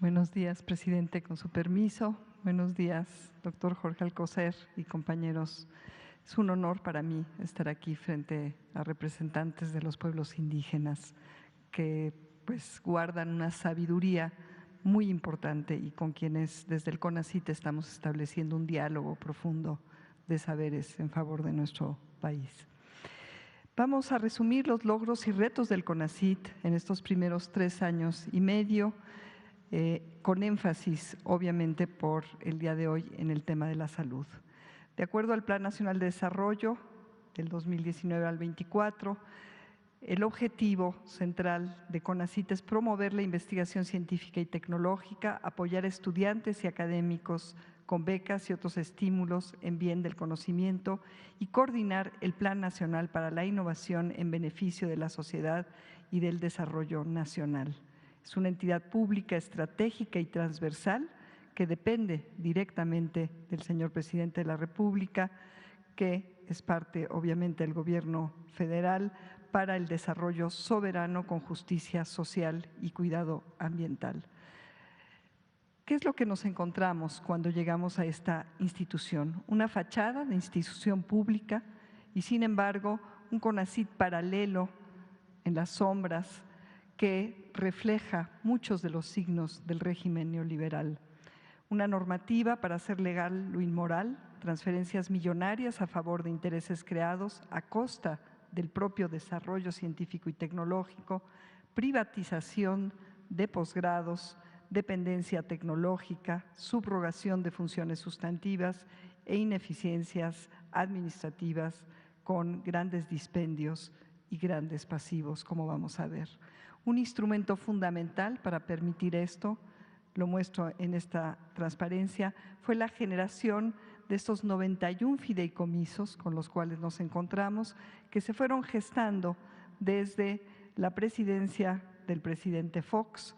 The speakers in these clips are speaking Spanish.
Buenos días, presidente, con su permiso. Buenos días, doctor Jorge Alcocer y compañeros. Es un honor para mí estar aquí frente a representantes de los pueblos indígenas que pues guardan una sabiduría muy importante y con quienes desde el CONACYT estamos estableciendo un diálogo profundo de saberes en favor de nuestro país. Vamos a resumir los logros y retos del CONACYT en estos primeros 3 años y medio, con énfasis, obviamente, por el día de hoy en el tema de la salud. De acuerdo al Plan Nacional de Desarrollo del 2019 al 24, el objetivo central de CONACYT es promover la investigación científica y tecnológica, apoyar a estudiantes y académicos con becas y otros estímulos en bien del conocimiento y coordinar el Plan Nacional para la Innovación en beneficio de la sociedad y del desarrollo nacional. Es una entidad pública, estratégica y transversal que depende directamente del señor presidente de la República, que es parte, obviamente, del gobierno federal para el desarrollo soberano con justicia social y cuidado ambiental. ¿Qué es lo que nos encontramos cuando llegamos a esta institución? Una fachada de institución pública y, sin embargo, un CONACYT paralelo en las sombras que refleja muchos de los signos del régimen neoliberal. Una normativa para hacer legal lo inmoral, transferencias millonarias a favor de intereses creados a costa del propio desarrollo científico y tecnológico, privatización de posgrados, dependencia tecnológica, subrogación de funciones sustantivas e ineficiencias administrativas con grandes dispendios y grandes pasivos, como vamos a ver. Un instrumento fundamental para permitir esto, lo muestro en esta transparencia, fue la generación de estos 91 fideicomisos con los cuales nos encontramos, que se fueron gestando desde la presidencia del presidente Fox,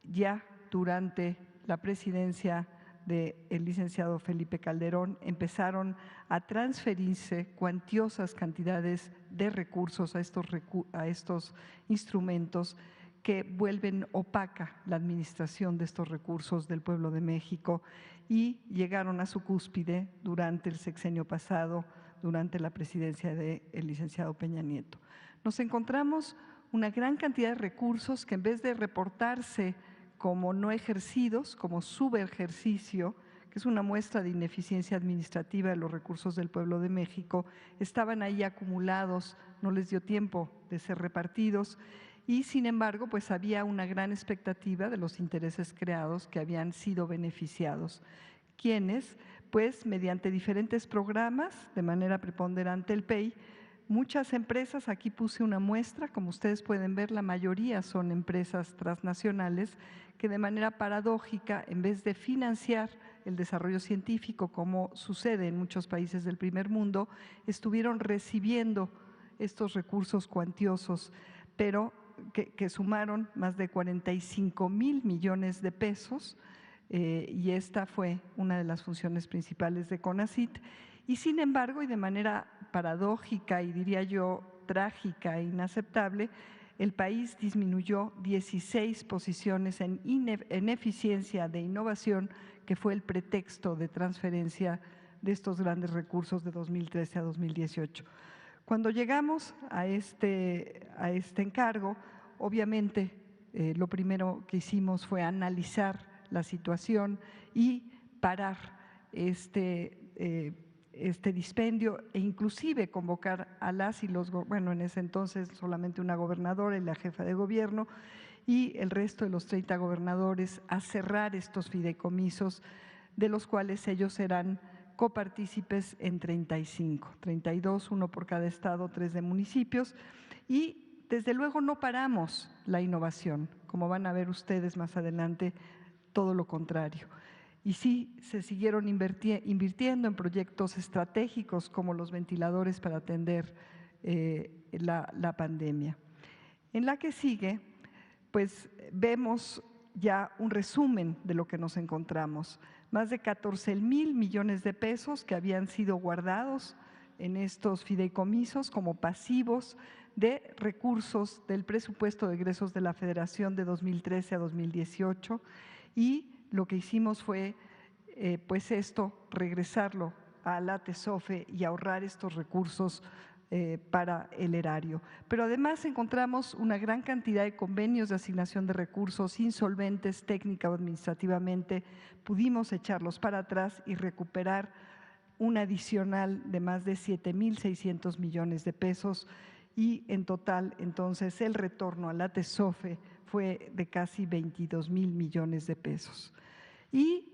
ya durante la presidencia del licenciado Felipe Calderón, empezaron a transferirse cuantiosas cantidades de recursos a estos instrumentos que vuelven opaca la administración de estos recursos del pueblo de México y llegaron a su cúspide durante el sexenio pasado, durante la presidencia del licenciado Peña Nieto. Nos encontramos una gran cantidad de recursos que en vez de reportarse como no ejercidos, como subejercicio, que es una muestra de ineficiencia administrativa de los recursos del pueblo de México, estaban ahí acumulados, no les dio tiempo de ser repartidos y, sin embargo, pues había una gran expectativa de los intereses creados que habían sido beneficiados, quienes, pues, mediante diferentes programas, de manera preponderante el PEI, muchas empresas, aquí puse una muestra, como ustedes pueden ver, la mayoría son empresas transnacionales que de manera paradójica, en vez de financiar el desarrollo científico, como sucede en muchos países del primer mundo, estuvieron recibiendo estos recursos cuantiosos, pero que sumaron más de 45,000 millones de pesos, y esta fue una de las funciones principales de CONACYT. Y sin embargo, y de manera paradójica y diría yo trágica e inaceptable, el país disminuyó 16 posiciones en eficiencia de innovación, que fue el pretexto de transferencia de estos grandes recursos de 2013 a 2018. Cuando llegamos a este encargo, obviamente lo primero que hicimos fue analizar la situación y parar este dispendio e inclusive convocar a las y los, bueno, en ese entonces solamente una gobernadora y la jefa de gobierno y el resto de los 30 gobernadores a cerrar estos fideicomisos, de los cuales ellos serán copartícipes en 35, 32, uno por cada estado, 3 de municipios, y desde luego no paramos la innovación, como van a ver ustedes más adelante, todo lo contrario. Y sí, se siguieron invirtiendo en proyectos estratégicos como los ventiladores para atender la pandemia. En la que sigue, pues vemos ya un resumen de lo que nos encontramos. Más de 14,000 millones de pesos que habían sido guardados en estos fideicomisos como pasivos de recursos del presupuesto de egresos de la Federación de 2013 a 2018 Y lo que hicimos fue, pues esto, regresarlo a la TESOFE y ahorrar estos recursos para el erario. Pero además encontramos una gran cantidad de convenios de asignación de recursos insolventes técnica o administrativamente. Pudimos echarlos para atrás y recuperar un adicional de más de 7,600 millones de pesos y en total entonces el retorno a la TESOFE fue de casi 22,000 millones de pesos. Y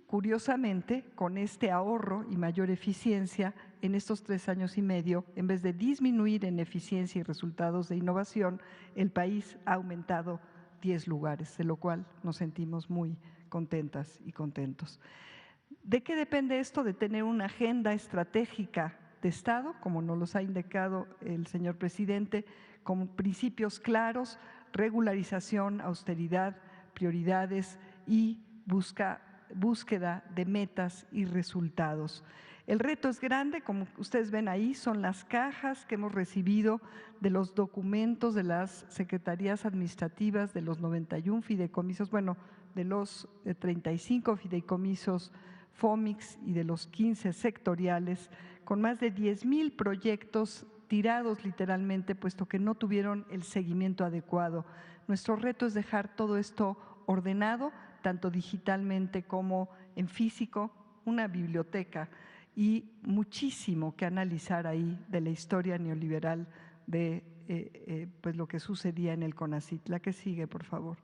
curiosamente, con este ahorro y mayor eficiencia en estos 3 años y medio, en vez de disminuir en eficiencia y resultados de innovación, el país ha aumentado 10 lugares, de lo cual nos sentimos muy contentas y contentos. ¿De qué depende esto? De tener una agenda estratégica de Estado, como nos los ha indicado el señor presidente, con principios claros, regularización, austeridad, prioridades y búsqueda de metas y resultados. El reto es grande, como ustedes ven ahí, son las cajas que hemos recibido de los documentos de las secretarías administrativas de los 91 fideicomisos, bueno, de los 35 fideicomisos FOMIX y de los 15 sectoriales, con más de 10,000 proyectos tirados literalmente, puesto que no tuvieron el seguimiento adecuado. Nuestro reto es dejar todo esto ordenado, tanto digitalmente como en físico, una biblioteca y muchísimo que analizar ahí de la historia neoliberal de pues lo que sucedía en el CONACYT. La que sigue, por favor.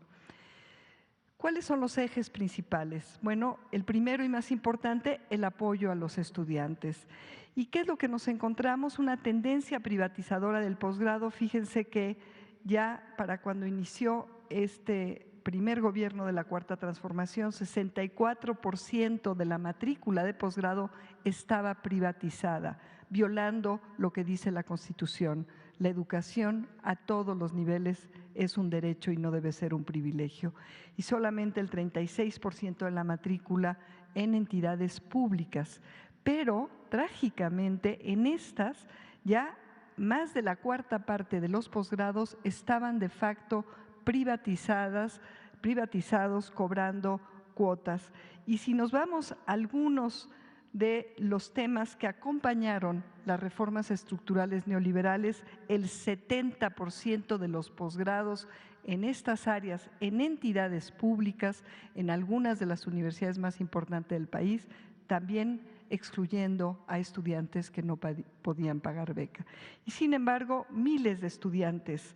¿Cuáles son los ejes principales? Bueno, el primero y más importante, el apoyo a los estudiantes. ¿Y qué es lo que nos encontramos? Una tendencia privatizadora del posgrado. Fíjense que ya para cuando inició este primer gobierno de la Cuarta Transformación, 64% de la matrícula de posgrado estaba privatizada, violando lo que dice la Constitución. La educación a todos los niveles es un derecho y no debe ser un privilegio. Y solamente el 36% de la matrícula en entidades públicas. Pero, trágicamente, en estas ya más de la cuarta parte de los posgrados estaban de facto privatizados, cobrando cuotas. Y si nos vamos a algunos de los temas que acompañaron las reformas estructurales neoliberales, el 70% de los posgrados en estas áreas, en entidades públicas, en algunas de las universidades más importantes del país, también excluyendo a estudiantes que no podían pagar beca. Y sin embargo, miles de estudiantes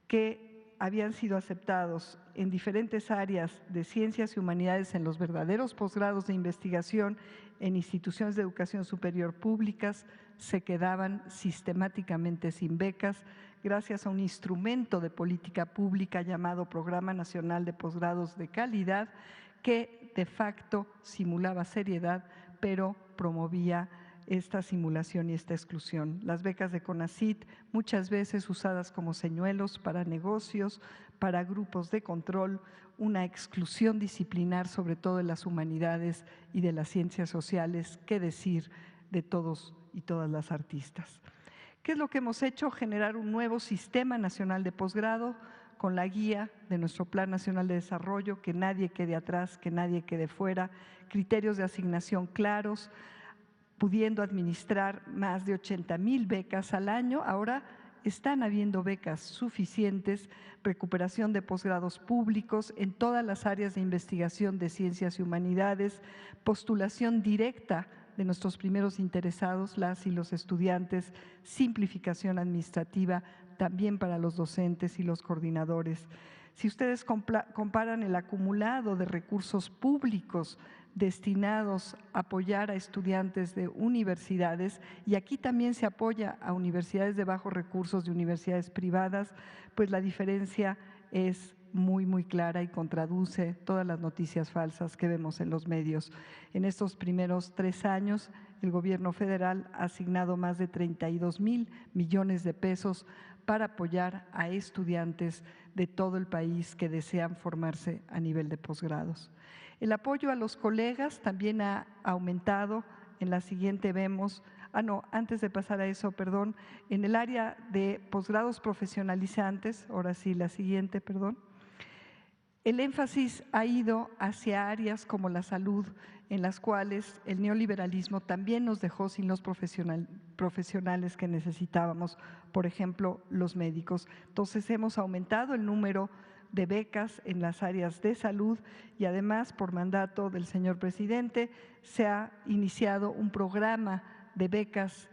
que habían sido aceptados en diferentes áreas de ciencias y humanidades en los verdaderos posgrados de investigación en instituciones de educación superior públicas se quedaban sistemáticamente sin becas gracias a un instrumento de política pública llamado Programa Nacional de Posgrados de Calidad que de facto simulaba seriedad, pero promovía esta simulación y esta exclusión. Las becas de CONACYT, muchas veces usadas como señuelos para negocios, para grupos de control, una exclusión disciplinar, sobre todo de las humanidades y de las ciencias sociales, qué decir de todos y todas las artistas. ¿Qué es lo que hemos hecho? Generar un nuevo sistema nacional de posgrado con la guía de nuestro Plan Nacional de Desarrollo, que nadie quede atrás, que nadie quede fuera, criterios de asignación claros, pudiendo administrar más de 80,000 becas al año. Ahora están habiendo becas suficientes, recuperación de posgrados públicos en todas las áreas de investigación de ciencias y humanidades, postulación directa de nuestros primeros interesados, las y los estudiantes, simplificación administrativa también para los docentes y los coordinadores. Si ustedes comparan el acumulado de recursos públicos destinados a apoyar a estudiantes de universidades, y aquí también se apoya a universidades de bajos recursos, de universidades privadas, pues la diferencia es muy clara y contraduce todas las noticias falsas que vemos en los medios. En estos primeros 3 años, el gobierno federal ha asignado más de 32,000 millones de pesos para apoyar a estudiantes de todo el país que desean formarse a nivel de posgrados. El apoyo a los colegas también ha aumentado. En la siguiente vemos, antes de pasar a eso, perdón, en el área de posgrados profesionalizantes, ahora sí, la siguiente, perdón. El énfasis ha ido hacia áreas como la salud, en las cuales el neoliberalismo también nos dejó sin los profesionales que necesitábamos, por ejemplo, los médicos. Entonces hemos aumentado el número de becas en las áreas de salud y además, por mandato del señor presidente, se ha iniciado un programa de becas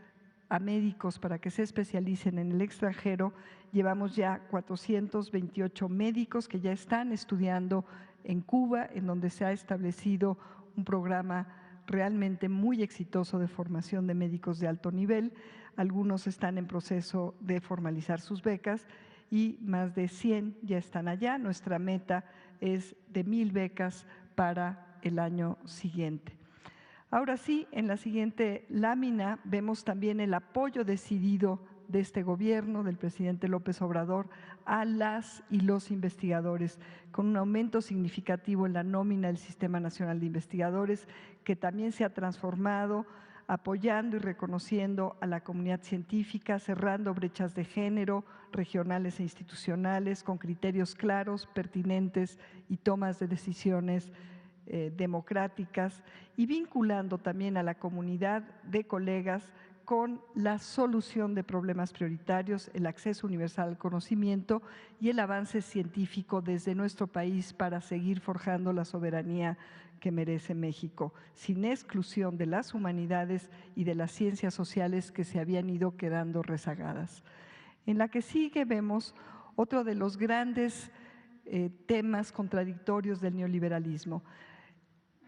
a médicos para que se especialicen en el extranjero. Llevamos ya 428 médicos que ya están estudiando en Cuba, en donde se ha establecido un programa realmente muy exitoso de formación de médicos de alto nivel. Algunos están en proceso de formalizar sus becas y más de 100 ya están allá. Nuestra meta es de 1,000 becas para el año siguiente. Ahora sí, en la siguiente lámina vemos también el apoyo decidido de este gobierno, del presidente López Obrador, a las y los investigadores, con un aumento significativo en la nómina del Sistema Nacional de Investigadores, que también se ha transformado, apoyando y reconociendo a la comunidad científica, cerrando brechas de género, regionales e institucionales, con criterios claros, pertinentes y tomas de decisiones democráticas, y vinculando también a la comunidad de colegas con la solución de problemas prioritarios, el acceso universal al conocimiento y el avance científico desde nuestro país para seguir forjando la soberanía que merece México, sin exclusión de las humanidades y de las ciencias sociales que se habían ido quedando rezagadas. En la que sigue vemos otro de los grandes temas contradictorios del neoliberalismo.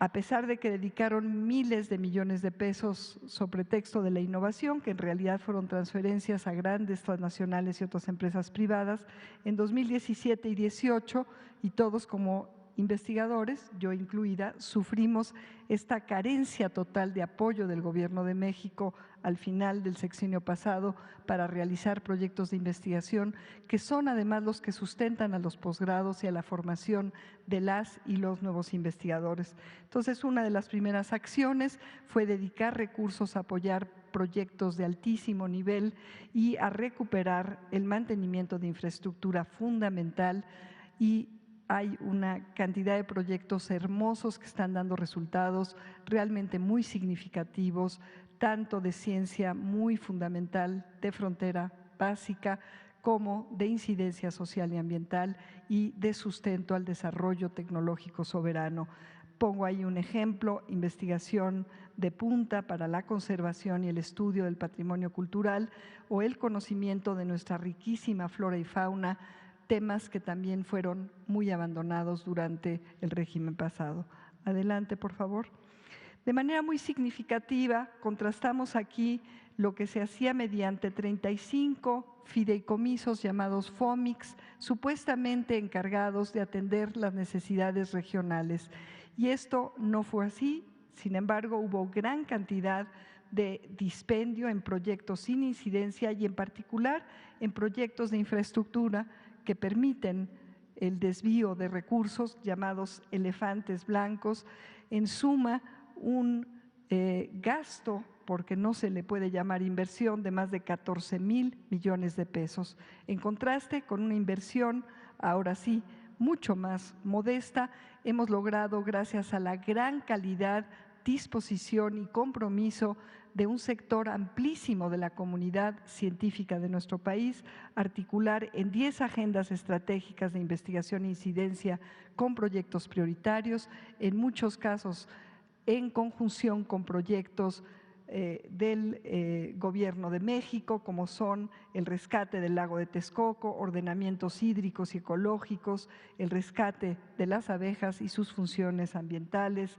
A pesar de que dedicaron miles de millones de pesos sobre pretexto de la innovación, que en realidad fueron transferencias a grandes transnacionales y otras empresas privadas, en 2017 y 2018, y todos como investigadores, yo incluida, sufrimos esta carencia total de apoyo del Gobierno de México al final del sexenio pasado para realizar proyectos de investigación que son además los que sustentan a los posgrados y a la formación de las y los nuevos investigadores. Entonces, una de las primeras acciones fue dedicar recursos a apoyar proyectos de altísimo nivel y a recuperar el mantenimiento de infraestructura fundamental, y hay una cantidad de proyectos hermosos que están dando resultados realmente muy significativos, tanto de ciencia muy fundamental, de frontera básica, como de incidencia social y ambiental y de sustento al desarrollo tecnológico soberano. Pongo ahí un ejemplo: investigación de punta para la conservación y el estudio del patrimonio cultural o el conocimiento de nuestra riquísima flora y fauna, temas que también fueron muy abandonados durante el régimen pasado. Adelante, por favor. De manera muy significativa, contrastamos aquí lo que se hacía mediante 35 fideicomisos llamados FOMICS, supuestamente encargados de atender las necesidades regionales. Y esto no fue así. Sin embargo, hubo gran cantidad de dispendio en proyectos sin incidencia y en particular en proyectos de infraestructura que permiten el desvío de recursos llamados elefantes blancos. En suma, un gasto, porque no se le puede llamar inversión, de más de 14,000 millones de pesos, en contraste con una inversión, ahora sí, mucho más modesta. Hemos logrado, gracias a la gran calidad, disposición y compromiso de un sector amplísimo de la comunidad científica de nuestro país, articular en 10 agendas estratégicas de investigación e incidencia con proyectos prioritarios, en muchos casos en conjunción con proyectos del Gobierno de México, como son el rescate del lago de Texcoco, ordenamientos hídricos y ecológicos, el rescate de las abejas y sus funciones ambientales,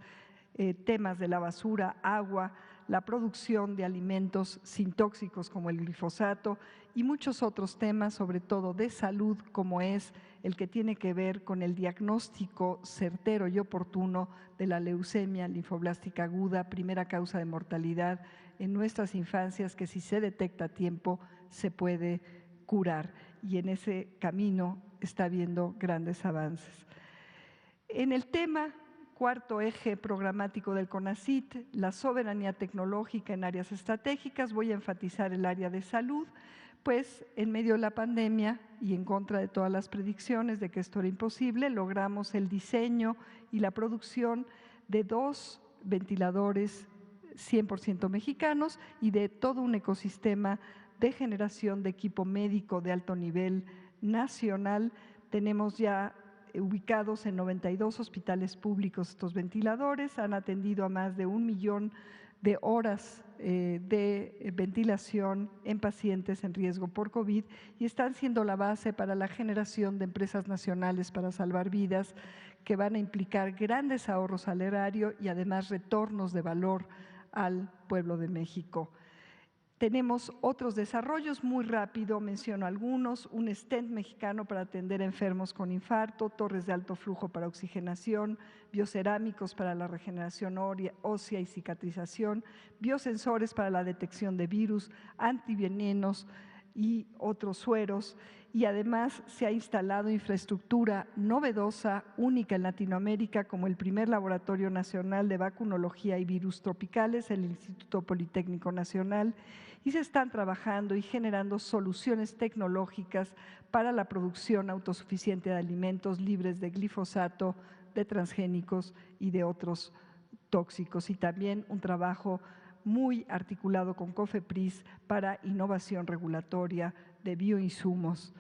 temas de la basura, agua, la producción de alimentos sin tóxicos como el glifosato y muchos otros temas, sobre todo de salud, como es el que tiene que ver con el diagnóstico certero y oportuno de la leucemia linfoblástica aguda, primera causa de mortalidad en nuestras infancias, que si se detecta a tiempo se puede curar, y en ese camino está habiendo grandes avances. En el tema cuarto eje programático del CONACYT, la soberanía tecnológica en áreas estratégicas, voy a enfatizar el área de salud, pues en medio de la pandemia y en contra de todas las predicciones de que esto era imposible, logramos el diseño y la producción de 2 ventiladores 100% mexicanos y de todo un ecosistema de generación de equipo médico de alto nivel nacional. Tenemos ya ubicados en 92 hospitales públicos estos ventiladores, han atendido a más de 1 millón de horas de ventilación en pacientes en riesgo por COVID y están siendo la base para la generación de empresas nacionales para salvar vidas que van a implicar grandes ahorros al erario y además retornos de valor al pueblo de México. Tenemos otros desarrollos, muy rápido menciono algunos: un stent mexicano para atender enfermos con infarto, torres de alto flujo para oxigenación, biocerámicos para la regeneración ósea y cicatrización, biosensores para la detección de virus, antivenenos y otros sueros. Y además se ha instalado infraestructura novedosa, única en Latinoamérica, como el primer Laboratorio Nacional de Vacunología y Virus Tropicales, el Instituto Politécnico Nacional, y se están trabajando y generando soluciones tecnológicas para la producción autosuficiente de alimentos libres de glifosato, de transgénicos y de otros tóxicos, y también un trabajo muy articulado con COFEPRIS para innovación regulatoria de bioinsumos.